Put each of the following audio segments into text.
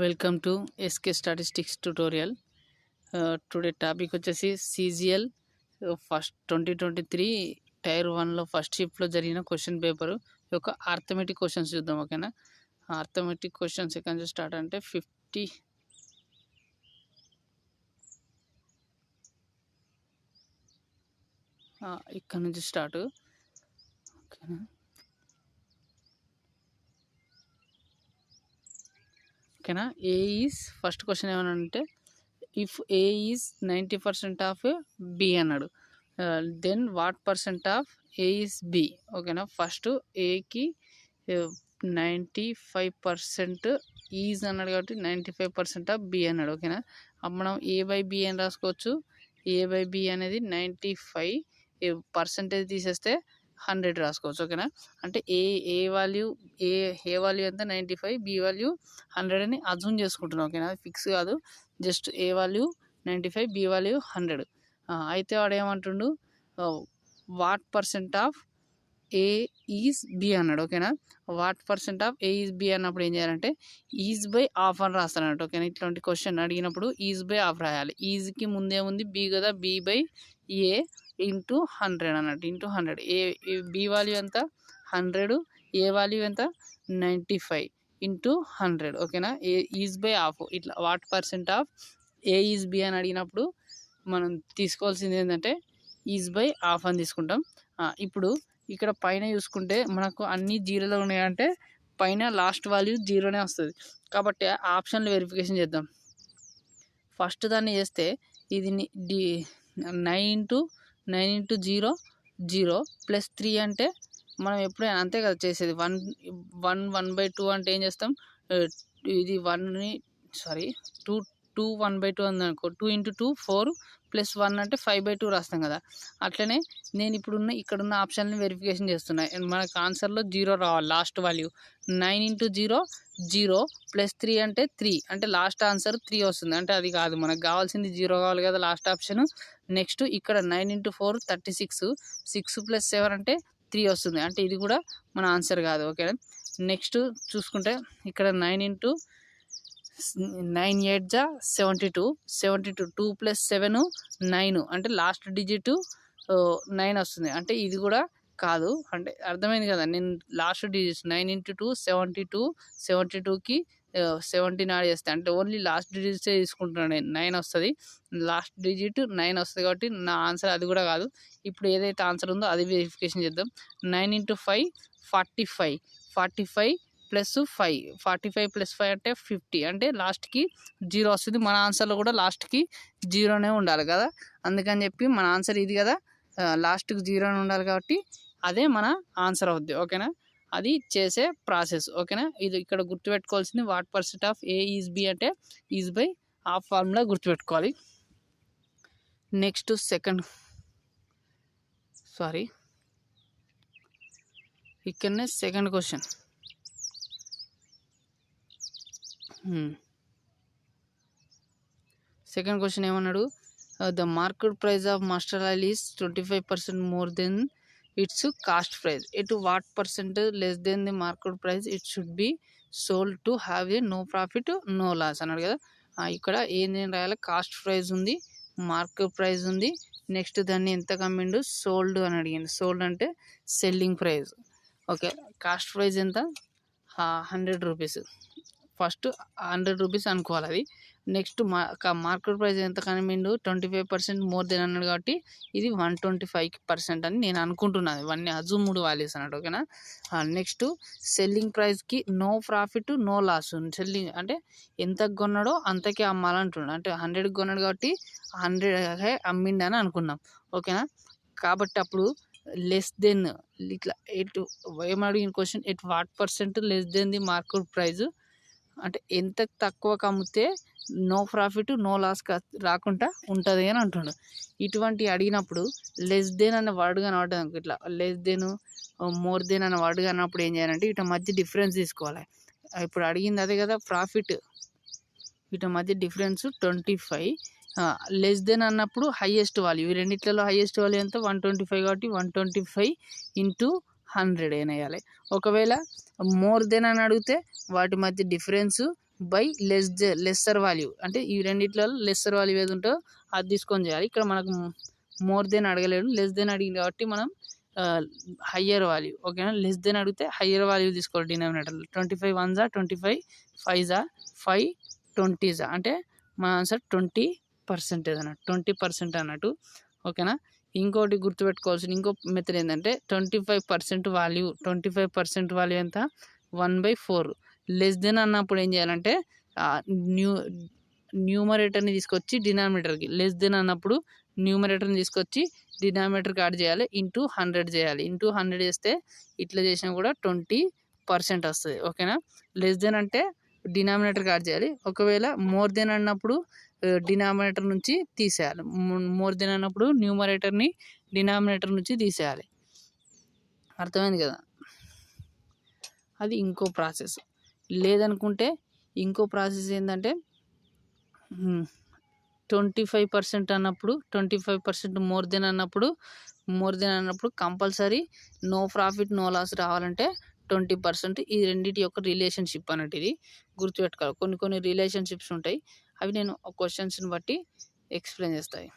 Welcome to SK statistics tutorial. Today topic వచ్చేసి CGL first 2023 tier 1లో first షిఫ్ట్లో జరిగిన క్వశ్చన్ పేపర్ యొక్క ఆర్థమెటిక్ క్వశ్చన్స్ చూద్దాం. ఓకేనా, ఆర్థమెటిక్ క్వశ్చన్స్ ఎక్కడి నుంచి స్టార్ట్ అంటే 50 ఇక్కడ నుంచి స్టార్ట్. ఓకేనా, ఓకేనా. ఏ ఈజ్ ఫస్ట్ క్వశ్చన్ ఏమన్నా అంటే if A is 90% of B అన్నాడు, then what percent of A is B. ఓకేనా, ఫస్ట్ ఏకి 95% ఈజ్ అన్నాడు కాబట్టి 95% ఆఫ్ బి అన్నాడు. ఓకేనా, అప్పుడు మనం ఏ బై బి అని రాసుకోవచ్చు. ఏ బై బి అనేది 95 పర్సెంటేజ్ తీసేస్తే 100 రాసుకోవచ్చు. ఓకేనా, అంటే ఏ వాల్యూ ఎంత 95, బి వాల్యూ 100 అని అజ్యూమ్ చేసుకుంటున్నాం. ఓకేనా, ఫిక్స్ కాదు, just A value 95, B value 100. అయితే వాడు ఏమంటుండు, what percent of A is B అన్నాడు. ఓకేనా, what percent of A is B అన్నప్పుడు ఏం చేయాలంటే ఈజ్ బై హాఫ్ అని రాస్తానట్టు. ఓకేనా, ఇట్లాంటి క్వశ్చన్ అడిగినప్పుడు ఈజ్ బై హాఫ్ రాయాలి. ఈజ్కి ముందే ఉంది బి కదా, బి బై ఏ ఇంటూ 100 అన్నట్టు, ఇంటూ 100. ఏ బి వాల్యూ ఎంత 100, ఏ వాల్యూ ఎంత 95 ఇంటూ 100. ఓకేనా, ఏ ఈజ్ బై హాఫ్. ఇట్లా what percent of A is B అని అడిగినప్పుడు మనం తీసుకోవాల్సింది ఏంటంటే ఈజ్ బై హాఫ్ అని తీసుకుంటాం. ఇప్పుడు ఇక్కడ పైన చూసుకుంటే మనకు అన్ని జీరోలో ఉన్నాయంటే పైన లాస్ట్ వాల్యూ జీరోనే వస్తుంది. కాబట్టి ఆప్షన్లు వెరిఫికేషన్ చేద్దాం. ఫస్ట్ దాన్ని చేస్తే ఇది 9 ఇంటూ 0 0 ప్లస్ 3 అంటే మనం ఎప్పుడైనా అంతే కదా చేసేది. 1/2 అంటే ఏం చేస్తాం, ఇది 2 1/2 ఉందనుకో, 2 ఇంటూ 2 4 ప్లస్ 1 అంటే 5/2 రాస్తాం కదా. అట్లనే నేను ఇక్కడున్న ఆప్షన్ని వెరిఫికేషన్ చేస్తున్నా. మనకు ఆన్సర్లో 0 రావాలి, లాస్ట్ వాల్యూ. 9 ఇంటూ 0 0 ప్లస్ 3 అంటే 3, అంటే లాస్ట్ ఆన్సర్ 3 వస్తుంది. అంటే అది కాదు, మనకు కావాల్సింది 0 కావాలి కదా లాస్ట్ ఆప్షన్. నెక్స్ట్ ఇక్కడ 9 ఇంటూ 4 36, 6 ప్లస్ 7 అంటే 3 వస్తుంది. అంటే ఇది కూడా మన ఆన్సర్ కాదు. ఓకేనా, నెక్స్ట్ చూసుకుంటే ఇక్కడ 9 ఇంటూ 9 8 జా 72, 2 ప్లస్ 7 9, అంటే లాస్ట్ డిజిట్ 9 వస్తుంది. అంటే ఇది కూడా కాదు. అంటే అర్థమైంది కదా, నేను లాస్ట్ డిజిట్స్ 9 ఇంటూ 2 72, 72కి 17 యాడ్ చేస్తాను, అంటే ఓన్లీ లాస్ట్ డిజిట్సే తీసుకుంటున్నాను నేను. 9 వస్తుంది, లాస్ట్ డిజిట్ 9 వస్తుంది కాబట్టి నా ఆన్సర్ అది కూడా కాదు. ఇప్పుడు ఏదైతే ఆన్సర్ ఉందో అది వెరిఫికేషన్ చేద్దాం. 9 ఇంటూ 5 45 ప్లస్ 5, 45 ప్లస్ 5 అంటే 50, అంటే లాస్ట్కి 0 వస్తుంది. మన ఆన్సర్లో కూడా లాస్ట్కి 0నే ఉండాలి కదా, అందుకని చెప్పి మన ఆన్సర్ ఇది కదా, లాస్ట్కి 0నే ఉండాలి కాబట్టి అదే మన ఆన్సర్ అవుద్ది. ఓకేనా, అది చేసే ప్రాసెస్. ఓకేనా, ఇది ఇక్కడ గుర్తుపెట్టుకోవాల్సింది what percent of A is B అంటే ఈజ్ బై హాఫ్ ఫార్ములా గుర్తుపెట్టుకోవాలి. నెక్స్ట్ ఇక్కడనే సెకండ్ క్వశ్చన్. సెకండ్ క్వశ్చన్ ఏమన్నాడు, the market price of mustard oil is 25% more than its cost price. At what percent less than the market price it should be sold to have a no profit no loss అన్నాడు కదా. ఇక్కడ ఏంది రాయాలి, cost price ఉంది, market price ఉంది, next దాన్ని ఎంత కమ్మిండు sold అని అడిగింది. సోల్డ్ అంటే selling price. Okay, cost price ఎంత 100 రూపీస్, ఫస్ట్ 100 రూపీస్ అనుకోవాలి అది. నెక్స్ట్ మార్కెట్ ప్రైస్ ఎంత కనిపిండు 25% మోర్ దెన్ అన్నాడు కాబట్టి ఇది 125% అని నేను అనుకుంటున్నాను. ఇవన్నీ అజ్యూమ్డ్ వాల్యూస్ అన్నాడు. ఓకేనా, నెక్స్ట్ సెల్లింగ్ ప్రైస్కి no profit no loss. Selling అంటే ఎంతకు కొన్నాడో అంతకే అమ్మాలంటున్నాడు, అంటే 100కి కొన్నాడు కాబట్టి 100 అమ్మిండు అని అనుకున్నాం. ఓకేనా, కాబట్టి అప్పుడు లెస్ దెన్ ఇట్లా ఏమడిగిన question, at what percent less than the market price, అంటే ఎంత తక్కువకి అమ్మితే నో ప్రాఫిట్ నో లాస్ రాకుండా ఉంటుంది అని అంటుండు. ఇటువంటి అడిగినప్పుడు లెస్ దెన్ అనే వర్డ్ కనబడ్డది, ఇట్లా లెస్ దెన్ మోర్ దెన్ అనే వర్డ్ కన్నప్పుడు ఏం చేయాలంటే ఇటు మధ్య డిఫరెన్స్ తీసుకోవాలి. ఇప్పుడు అడిగింది అదే కదా ప్రాఫిట్, ఇటు మధ్య డిఫరెన్స్ 25, లెస్ దెన్ అన్నప్పుడు హైయెస్ట్ వాల్యూ. ఈ రెండిట్లలో హైయెస్ట్ వాల్యూ ఎంత 125 కాబట్టి 125 ఇంటూ 100 వేయాలి. ఒకవేళ మోర్ దెన్ అని అడిగితే వాటి మధ్య డిఫరెన్స్ బై లెస్సర్ వాల్యూ, అంటే ఈ రెండిట్లలో లెస్సర్ వాల్యూ ఏది ఉంటుందో అది తీసుకొని చేయాలి. ఇక్కడ మనకు మోర్ దెన్ అడగలేడు, లెస్ దెన్ అడిగింది కాబట్టి మనం హయ్యర్ వాల్యూ, ఓకేనా. లెస్ దెన్ అడిగితే హయ్యర్ వాల్యూ తీసుకోవాలి డినామినేటర్లో. 25 1 25 5 5 20 అంటే మన ఆన్సర్ 20% అన్నట్టు, 20% అన్నట్టు, ఓకేనా. ఇంకోటి గుర్తుపెట్టుకోవాల్సిన ఇంకో మెథడ్ ఏంటంటే 25% వాల్యూ. 25% వాల్యూ ఎంత? 1/4. లెస్ దెన్ అన్నప్పుడు ఏం చేయాలంటే న్యూమరేటర్ని తీసుకొచ్చి డినామినేటర్కి, లెస్ దెన్ అన్నప్పుడు న్యూమరేటర్ని తీసుకొచ్చి డినామినేటర్కి యాడ్ చేయాలి, ఇంటూ 100 చేయాలి. ఇంటూ 100 చేస్తే ఇట్లా చేసినా కూడా 20% వస్తుంది, ఓకేనా. లెస్ దెన్ అంటే డినామినేటర్కి యాడ్ చేయాలి. ఒకవేళ మోర్ దెన్ అన్నప్పుడు డినామినేటర్ నుంచి తీసేయాలి. మోర్ దెన్ అన్నప్పుడు న్యూమరేటర్ని డినామినేటర్ నుంచి తీసేయాలి. అర్థమైంది కదా. అది ఇంకో ప్రాసెస్. లేదనుకుంటే ఇంకో ప్రాసెస్ ఏంటంటే 25% అన్నప్పుడు 25% మోర్ దెన్ అన్నప్పుడు compulsory no profit no loss రావాలంటే 20%. ఈ రెండింటి యొక్క రిలేషన్షిప్ అన్నట్టు ఇది గుర్తుపెట్టుకోవాలి. కొన్ని రిలేషన్షిప్స్ ఉంటాయి, అవి నేను క్వశ్చన్స్ని బట్టి ఎక్స్ప్లెయిన్ చేస్తాయి.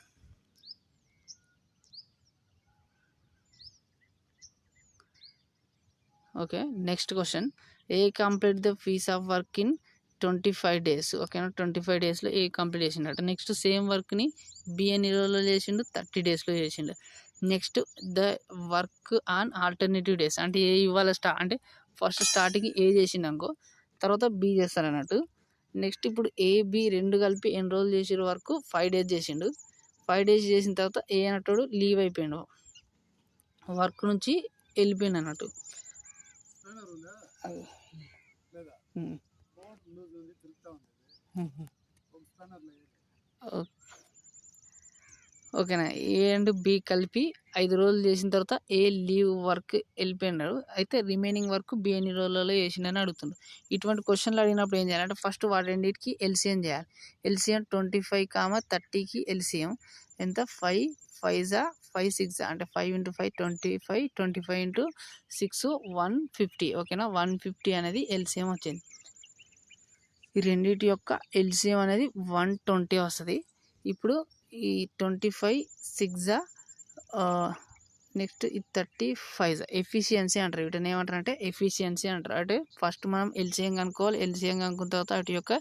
Okay, next question. A complete the piece of work in 25 days, ఓకేనా. 25 daysలో ఏ కంప్లీట్ చేసిండట. నెక్స్ట్ సేమ్ వర్క్ని బి ఎన్ని రోజుల్లో చేసిండు? 30 daysలో చేసిండు. Next the work on alternative days, అంటే ఏ ఇవాళ అంటే ఫస్ట్ స్టార్టింగ్ ఏ చేసిండు అనుకో, తర్వాత బి చేస్తారు అన్నట్టు. నెక్స్ట్ ఇప్పుడు ఏ బి రెండు కలిపి ఎన్ని రోజులు చేసిన వరకు 5 days చేసిండు. 5 days చేసిన తర్వాత ఏ అన్నట్టు లీవ్ అయిపోయిండు, వర్క్ నుంచి వెళ్ళిపోయిండు అన్నట్టు. ఓకేనా. ఏ అండ్ బి కలిపి 5 రోజులు చేసిన తర్వాత ఏ లీవ్ వర్క్ వెళ్ళిపోయినాడు, అయితే రిమైనింగ్ వర్క్ బి ఎన్ని రోజులలో చేసిండని అడుగుతుండు. ఇటువంటి క్వశ్చన్లు అడిగినప్పుడు ఏం చేయాలంటే ఫస్ట్ వాటి రెండింటికి ఎల్సిఎం చేయాలి. ఎల్సిఎం 25, 30కి ఎల్సిఎం ఎంత? 5 5 5 6 అంటే 5 × 5 25, 25 × 6 150, ఓకేనా. 150 అనేది ఎల్సిఎం వచ్చింది. ఈ రెండింటి యొక్క ఎల్సిఎం అనేది 120 వస్తుంది. ఇప్పుడు ఈ 25 6 నెక్స్ట్ ఈ 35 ఎఫిషియన్సీ అంటారు. వీటిని ఏమంటారు అంటే ఎఫిషియన్సీ అంటారు. అంటే ఫస్ట్ మనం ఎల్సిఎం కనుక్కోవాలి, ఎల్సిఎం కనుక్కున్న తర్వాత వాటి యొక్క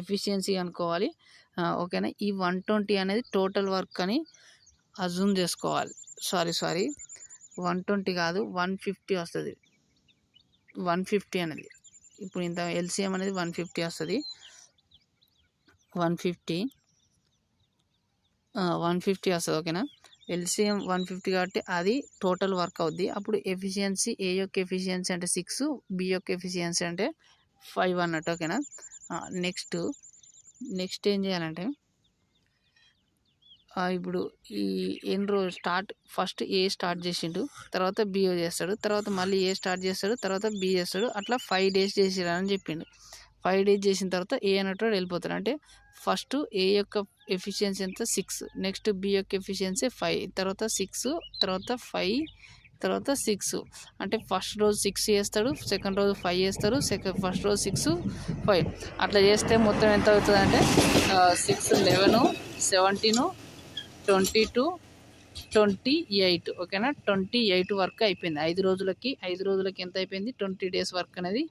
ఎఫిషియన్సీ కనుక్కోవాలి, ఓకేనా. ఈ 120 అనేది టోటల్ వర్క్ అని అజ్యూమ్ చేసుకోవాలి. సారీ 120 కాదు, 150 వస్తుంది. 150 అనేది ఇప్పుడు ఇంత ఎల్సిఎం అనేది 150 వస్తుంది. 150 వస్తుంది, ఓకేనా. ఎల్సిఎం 150 కాబట్టి అది టోటల్ వర్క్ అవుద్ది. అప్పుడు ఎఫిషియన్సీ ఏ యొక్క ఎఫిషియన్సీ అంటే 6, బి యొక్క ఎఫిషియన్సీ అంటే 5 అన్నట్టు, ఓకేనా. నెక్స్ట్ ఏం చేయాలంటే ఇప్పుడు ఈ ఎన్ని రోజు ఫస్ట్ ఏ స్టార్ట్ చేసిండు, తర్వాత బి చేస్తాడు, తర్వాత మళ్ళీ ఏ స్టార్ట్ చేస్తాడు, తర్వాత బి చేస్తాడు, అట్లా 5 days చేసిరని చెప్పిండు. 5 days చేసిన తర్వాత ఏ అన్నట్టు వెళ్ళిపోతాడు. అంటే ఫస్ట్ ఏ యొక్క ఎఫిషియన్సీ ఎంత? 6, నెక్స్ట్ బి యొక్క ఎఫిషియన్సీ 5, తర్వాత 6, తర్వాత 5, తర్వాత 6, అంటే ఫస్ట్ రోజు 6 చేస్తాడు, సెకండ్ రోజు 5 చేస్తాడు, ఫస్ట్ రోజు 6 5 అట్లా చేస్తే మొత్తం ఎంత అవుతుంది అంటే 6 11 17 22 28, ఓకేనా. 28 వర్క్ అయిపోయింది 5 రోజులకి. 5 రోజులకి ఎంత అయిపోయింది? 20 days వర్క్ అనేది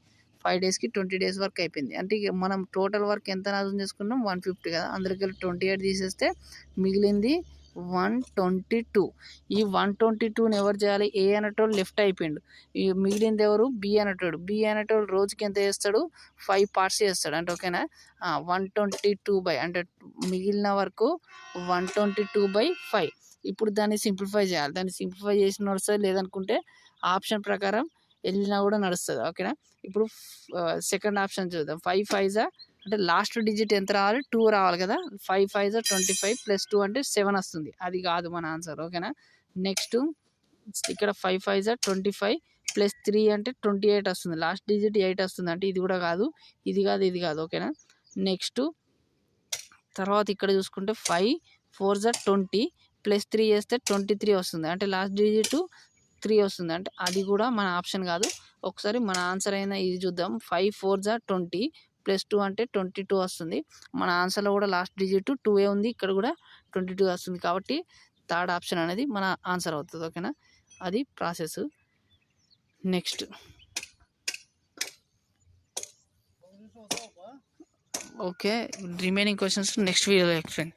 5 daysకి 20 days వర్క్ అయిపోయింది. అంటే మనం టోటల్ వర్క్ ఎంత అర్థం చేసుకున్నాం? 150 కదా, అందులోకి 28 తీసేస్తే మిగిలింది 122. ఈ 122ని ఎవరు చేయాలి? ఏ అనేటోడు లెఫ్ట్ అయిపోయిండు. ఈ మిగిలింది ఎవరు? బి అనేటోడు. బి అనేటోడు రోజుకి ఎంత చేస్తాడు? 5 parts చేస్తాడు, అంటే ఓకేనా. 122 అంటే మిగిలిన వరకు 122/5. ఇప్పుడు దాన్ని సింప్లిఫై చేయాలి. దాన్ని సింప్లిఫై చేసిన నడుస్తుంది, లేదనుకుంటే ఆప్షన్ ప్రకారం వెళ్ళినా కూడా నడుస్తుంది, ఓకేనా. ఇప్పుడు సెకండ్ ఆప్షన్ చూద్దాం. 5 5 అంటే లాస్ట్ డిజిట్ ఎంత రావాలి? 2 రావాలి కదా. 5 5 25 + 2 అంటే 7 వస్తుంది. అది కాదు మన ఆన్సర్, ఓకేనా. నెక్స్ట్ ఇక్కడ 5 5 25 + 3 అంటే 28 వస్తుంది. లాస్ట్ డిజిట్ 8 వస్తుంది, అంటే ఇది కూడా కాదు, ఇది కాదు, ఓకేనా. నెక్స్ట్ తర్వాత ఇక్కడ చూసుకుంటే 5 4 20 + 3 చేస్తే 23 వస్తుంది, అంటే లాస్ట్ డిజిట్ 3 వస్తుంది, అంటే అది కూడా మన ఆప్షన్ కాదు. ఒకసారి మన ఆన్సర్ అయినా ఇది చూద్దాం. 5 4 20 +2 అంటే 22 వస్తుంది. మన ఆన్సర్లో కూడా లాస్ట్ డిజిట్ 2 ఉంది, ఇక్కడ కూడా 22 వస్తుంది. కాబట్టి థర్డ్ ఆప్షన్ అనేది మన ఆన్సర్ అవుతుంది. ఓకేనా, అది process. Next okay, remaining questions next వీడియోలో ఎక్స్ప్లెయిన్.